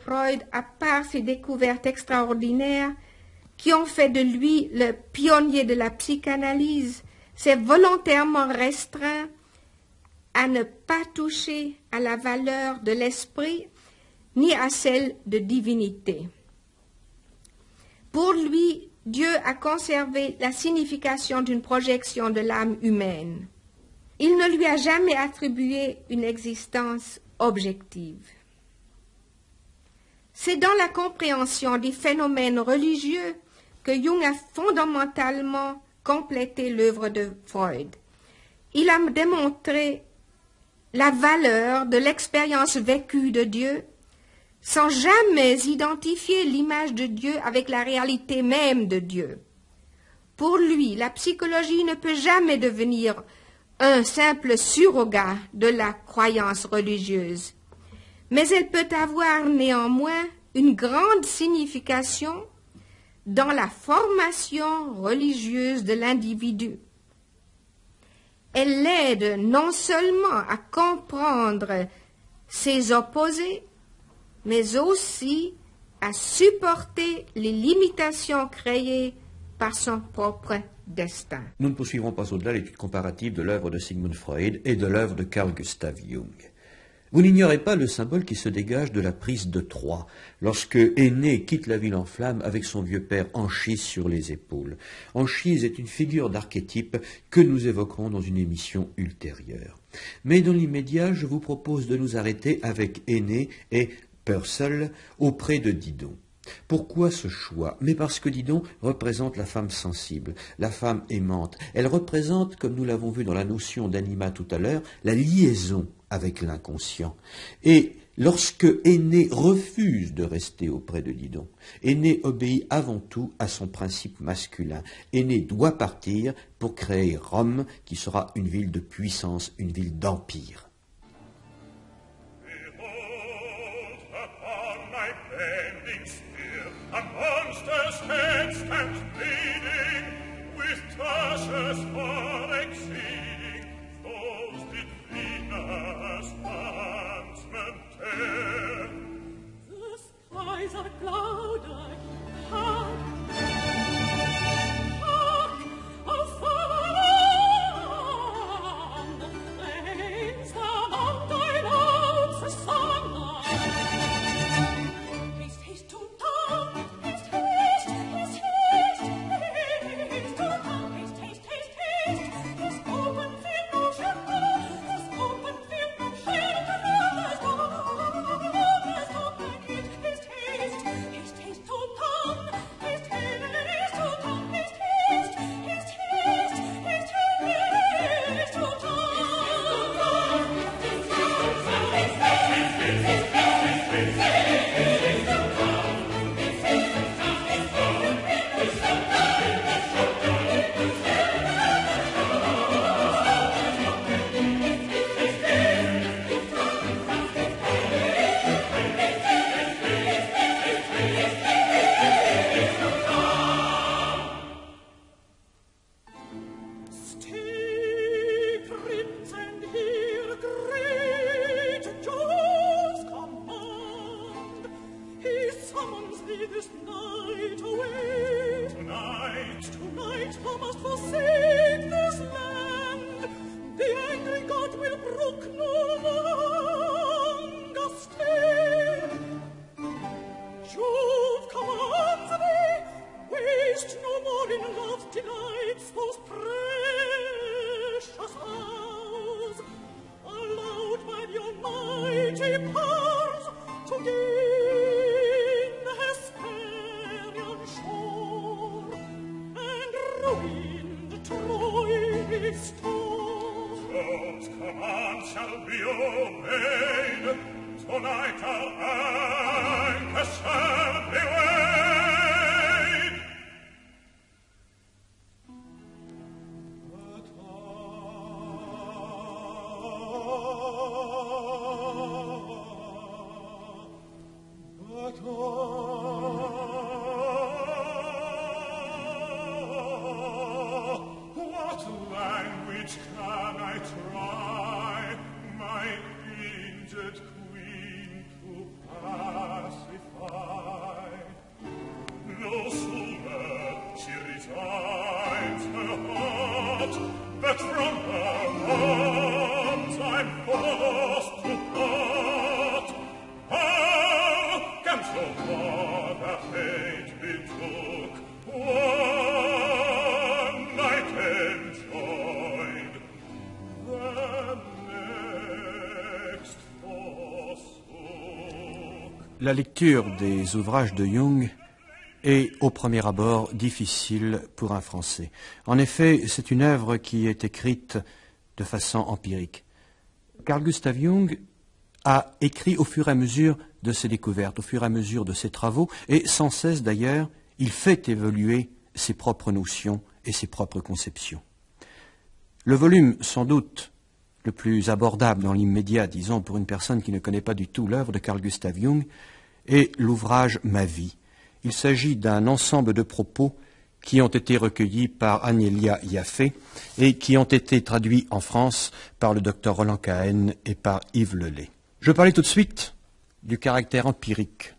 Freud, à part ses découvertes extraordinaires qui ont fait de lui le pionnier de la psychanalyse, s'est volontairement restreint à ne pas toucher à la valeur de l'esprit ni à celle de divinité. Pour lui, Dieu a conservé la signification d'une projection de l'âme humaine. Il ne lui a jamais attribué une existence objective. C'est dans la compréhension des phénomènes religieux que Jung a fondamentalement complété l'œuvre de Freud. Il a démontré la valeur de l'expérience vécue de Dieu sans jamais identifier l'image de Dieu avec la réalité même de Dieu. Pour lui, la psychologie ne peut jamais devenir un simple surrogat de la croyance religieuse, mais elle peut avoir néanmoins une grande signification dans la formation religieuse de l'individu. Elle l'aide non seulement à comprendre ses opposés, mais aussi à supporter les limitations créées par son propre destin. Nous ne poursuivrons pas au-delà l'étude comparative de l'œuvre de Sigmund Freud et de l'œuvre de Carl Gustav Jung. Vous n'ignorez pas le symbole qui se dégage de la prise de Troie, lorsque Énée quitte la ville en flammes avec son vieux père Anchise sur les épaules. Anchise est une figure d'archétype que nous évoquerons dans une émission ultérieure. Mais dans l'immédiat, je vous propose de nous arrêter avec Énée et Purcell auprès de Didon. Pourquoi ce choix? Mais parce que Didon représente la femme sensible, la femme aimante. Elle représente, comme nous l'avons vu dans la notion d'anima tout à l'heure, la liaison avec l'inconscient. Et lorsque Énée refuse de rester auprès de Didon, Énée obéit avant tout à son principe masculin. Énée doit partir pour créer Rome, qui sera une ville de puissance, une ville d'empire. A monster's head stands bleeding, with tushes far exceeding those did Venus' huntsman tear. The skies are clouded, hark, hark, how far on the plains the mountain oaks are sung. Haste, haste to town. Queen to pass La lecture des ouvrages de Jung est, au premier abord, difficile pour un Français. En effet, c'est une œuvre qui est écrite de façon empirique. Carl Gustav Jung a écrit au fur et à mesure de ses découvertes, au fur et à mesure de ses travaux, et sans cesse d'ailleurs, il fait évoluer ses propres notions et ses propres conceptions. Le volume, sans doute, le plus abordable dans l'immédiat, disons, pour une personne qui ne connaît pas du tout l'œuvre de Carl Gustav Jung, est l'ouvrage « Ma vie ». Il s'agit d'un ensemble de propos qui ont été recueillis par Agnella Jaffe et qui ont été traduits en France par le docteur Roland Cahen et par Yves Lelay. Je parlais tout de suite du caractère empirique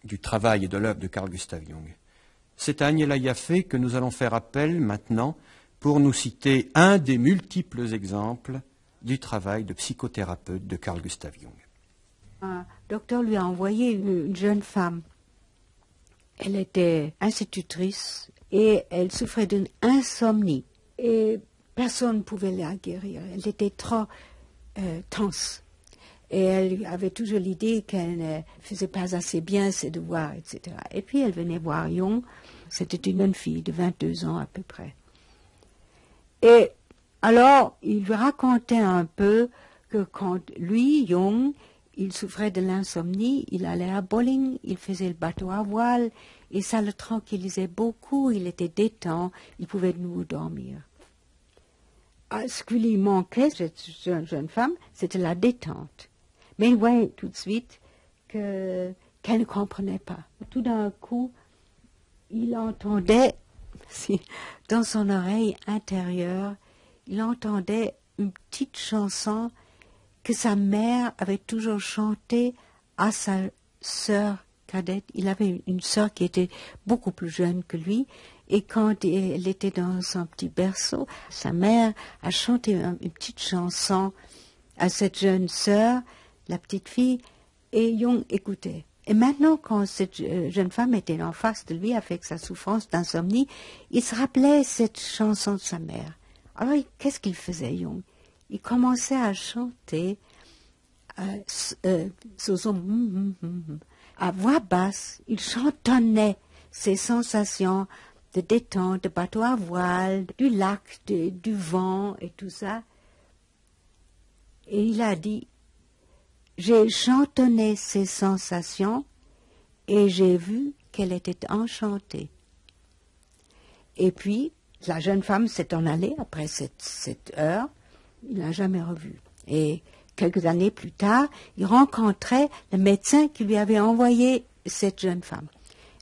du travail et de l'œuvre de Carl Gustav Jung. C'est à Agnella Jaffe que nous allons faire appel maintenant pour nous citer un des multiples exemples du travail de psychothérapeute de Carl Gustav Jung. Un docteur lui a envoyé une jeune femme. Elle était institutrice et elle souffrait d'une insomnie. Et personne ne pouvait la guérir. Elle était trop tense. Et elle avait toujours l'idée qu'elle ne faisait pas assez bien ses devoirs, etc. Et puis elle venait voir Jung. C'était une jeune fille de 22 ans à peu près. Et alors, il lui racontait un peu que quand lui, Jung, il souffrait de l'insomnie, il allait à bowling, il faisait le bateau à voile, et ça le tranquillisait beaucoup, il était détend, il pouvait de nouveau dormir. Ce qui lui manquait, cette jeune femme, c'était la détente. Mais il voyait tout de suite qu'elle ne comprenait pas. Tout d'un coup, il entendait, dans son oreille intérieure, il entendait une petite chanson que sa mère avait toujours chantée à sa sœur cadette. Il avait une sœur qui était beaucoup plus jeune que lui, et quand elle était dans son petit berceau, sa mère a chanté une petite chanson à cette jeune sœur, la petite fille, et Jung écoutait. Et maintenant, quand cette jeune femme était en face de lui avec sa souffrance d'insomnie, il se rappelait cette chanson de sa mère. Alors, qu'est-ce qu'il faisait, Jung? Il commençait à chanter à voix basse. Il chantonnait ses sensations de détente, de bateau à voile, du lac, du vent et tout ça. Et il a dit, j'ai chantonné ces sensations et j'ai vu qu'elle était enchantée. Et puis, la jeune femme s'est en allée après cette heure. Il ne l'a jamais revue. Et quelques années plus tard, il rencontrait le médecin qui lui avait envoyé cette jeune femme.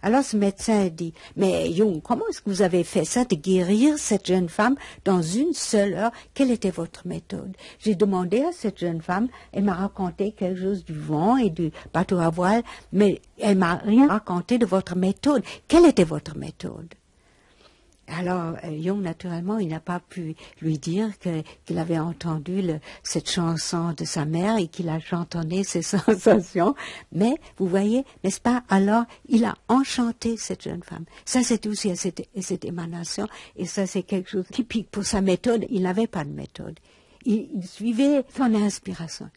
Alors ce médecin dit, mais Jung, comment est-ce que vous avez fait ça de guérir cette jeune femme dans une seule heure? Quelle était votre méthode? J'ai demandé à cette jeune femme, elle m'a raconté quelque chose du vent et du bateau à voile, mais elle m'a rien raconté de votre méthode. Quelle était votre méthode? Alors, Jung, naturellement, il n'a pas pu lui dire qu'il avait entendu cette chanson de sa mère et qu'il a chantonné ses sensations. Mais, vous voyez, n'est-ce pas? Alors, il a enchanté cette jeune femme. Ça, c'est aussi cette émanation. Et ça, c'est quelque chose de typique pour sa méthode. Il n'avait pas de méthode. Il suivait son inspiration.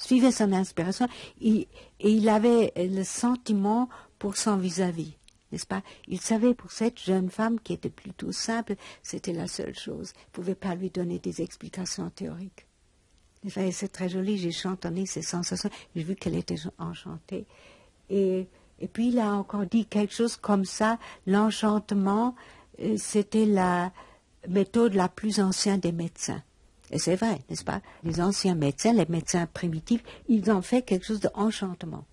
Et il avait le sentiment pour son vis-à-vis. N'est-ce pas? Il savait pour cette jeune femme qui était plutôt simple, c'était la seule chose. Il ne pouvait pas lui donner des explications théoriques. Et c'est très joli, j'ai chantonné ses sensations, j'ai vu qu'elle était enchantée. Et puis il a encore dit quelque chose comme ça, l'enchantement, c'était la méthode la plus ancienne des médecins. Et c'est vrai, n'est-ce pas? Les anciens médecins, les médecins primitifs, ils ont fait quelque chose d'enchantement.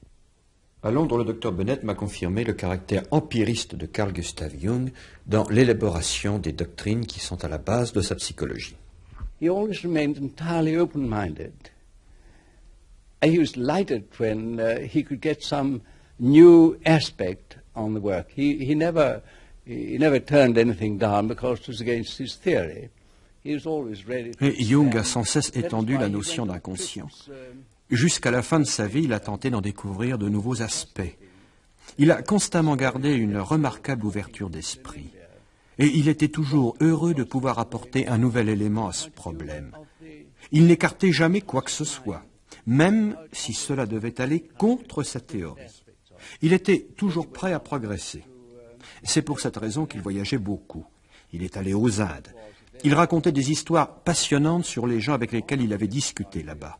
À Londres, le docteur Bennett m'a confirmé le caractère empiriste de Carl Gustav Jung dans l'élaboration des doctrines qui sont à la base de sa psychologie. He always remained entirely open-minded. He was delighted when he could get some new aspect on the work. He never turned anything down because it was against his theory. He was always ready to... Et Jung a sans cesse étendu la notion d'inconscient. Jusqu'à la fin de sa vie, il a tenté d'en découvrir de nouveaux aspects. Il a constamment gardé une remarquable ouverture d'esprit. Et il était toujours heureux de pouvoir apporter un nouvel élément à ce problème. Il n'écartait jamais quoi que ce soit, même si cela devait aller contre sa théorie. Il était toujours prêt à progresser. C'est pour cette raison qu'il voyageait beaucoup. Il est allé aux Indes. Il racontait des histoires passionnantes sur les gens avec lesquels il avait discuté là-bas.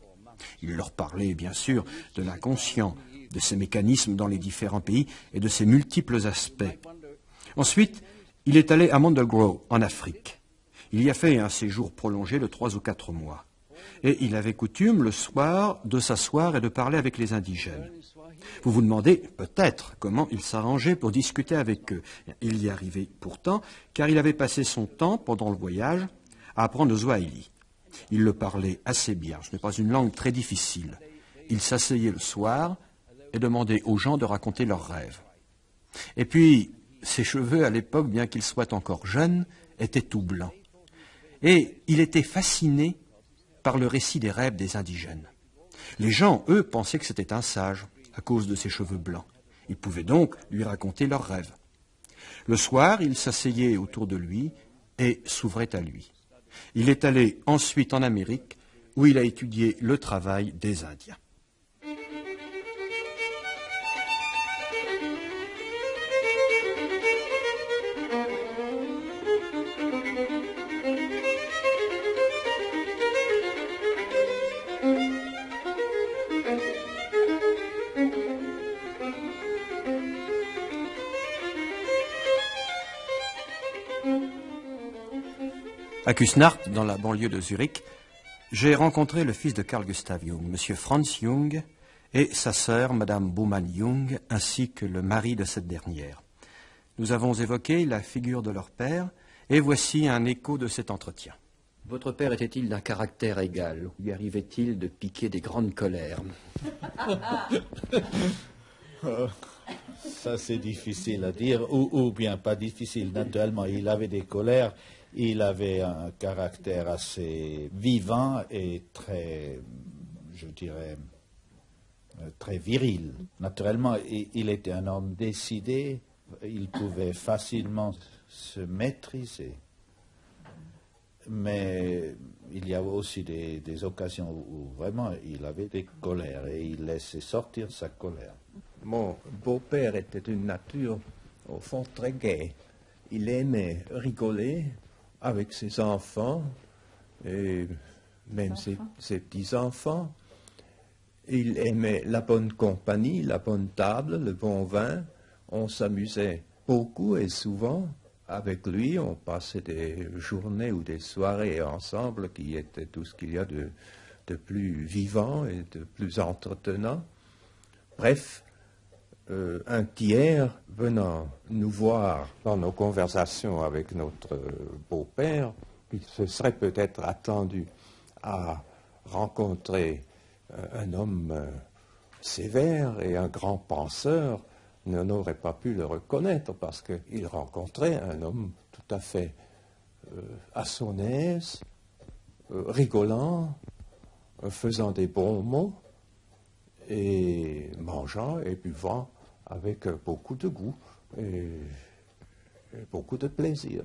Il leur parlait, bien sûr, de l'inconscient, de ses mécanismes dans les différents pays et de ses multiples aspects. Ensuite, il est allé à Mondelgrove, en Afrique. Il y a fait un séjour prolongé de 3 ou 4 mois. Et il avait coutume, le soir, de s'asseoir et de parler avec les indigènes. Vous vous demandez peut-être comment il s'arrangeait pour discuter avec eux. Il y arrivait pourtant, car il avait passé son temps, pendant le voyage, à apprendre le Swahili. Il le parlait assez bien, ce n'est pas une langue très difficile. Il s'asseyait le soir et demandait aux gens de raconter leurs rêves. Et puis, ses cheveux, à l'époque, bien qu'il soit encore jeune, étaient tout blancs. Et il était fasciné par le récit des rêves des indigènes. Les gens, eux, pensaient que c'était un sage, à cause de ses cheveux blancs. Ils pouvaient donc lui raconter leurs rêves. Le soir, il s'asseyait autour de lui et s'ouvrait à lui. Il est allé ensuite en Amérique, où il a étudié le travail des Indiens. À Küsnacht, dans la banlieue de Zurich, j'ai rencontré le fils de Carl Gustav Jung, M. Franz Jung, et sa sœur, Mme Baumann Jung, ainsi que le mari de cette dernière. Nous avons évoqué la figure de leur père, et voici un écho de cet entretien. Votre père était-il d'un caractère égal? Lui arrivait-il de piquer des grandes colères? Ça, c'est difficile à dire, ou bien pas difficile. Naturellement, il avait des colères. Il avait un caractère assez vivant et très, je dirais, très viril. Naturellement, il était un homme décidé, il pouvait facilement se maîtriser. Mais il y avait aussi des occasions où vraiment il avait des colères et il laissait sortir sa colère. Mon beau-père était d'une nature, au fond, très gaie. Il aimait rigoler avec ses enfants et même ses petits-enfants. Il aimait la bonne compagnie, la bonne table, le bon vin. On s'amusait beaucoup et souvent avec lui. On passait des journées ou des soirées ensemble qui étaient tout ce qu'il y a de plus vivant et de plus entretenant. Bref, un tiers venant nous voir dans nos conversations avec notre beau-père, il se serait peut-être attendu à rencontrer un homme sévère et un grand penseur, n'aurait pas pu le reconnaître parce qu'il rencontrait un homme tout à fait à son aise, rigolant, faisant des bons mots et mangeant et buvant avec beaucoup de goût et beaucoup de plaisir.